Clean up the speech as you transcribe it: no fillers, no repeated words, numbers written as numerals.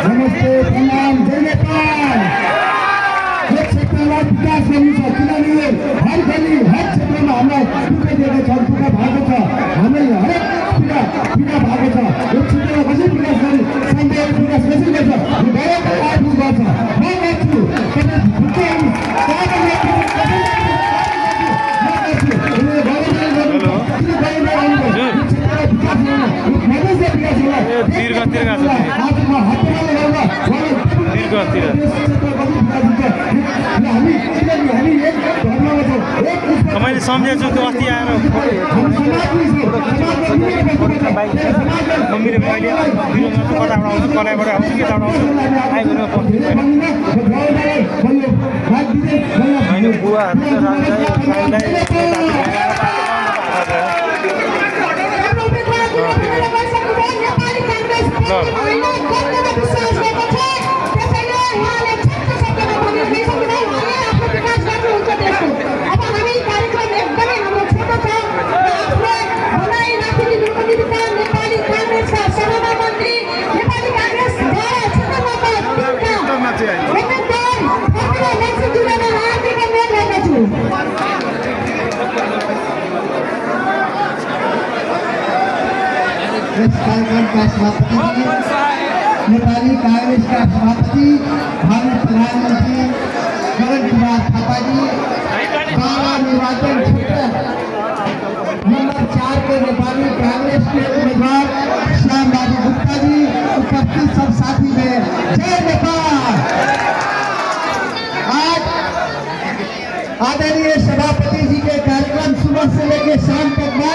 नमस्ते प्रणाम जय नेपाल। एक क्षेत्रलाई विकास गर्नु छ किनभने हर गली हर क्षेत्रमा हामीलाई दुःख दिएका छन्, दुःख भएको छ, हामीलाई हरेक पीडा भएको छ। यो क्षेत्रमा कसरी विकास गरी सामुदायिक विकास कसरी गर्छ यो दयाको आग्रह गर्छ। म गर्छु मैले सम्झेछु त्यो अस्ति आएर मम्मीले मैले कताबाट आउँछु कलाइबाट आउँछु के आउँछु आइगयो बुवा नेपाली कांग्रेस का सभापति भावी प्रधानमंत्री करण कुमार थापा जी, बारा निर्वाचन क्षेत्र नंबर 4 के नेपाली कांग्रेस के उम्मीदवार श्याम बाबू गुप्ता जी, उपस्थित सब साथी में जय नेपाल। आज आदरणीय सभापति जी के कार्यक्रम सुबह से लेकर शाम तक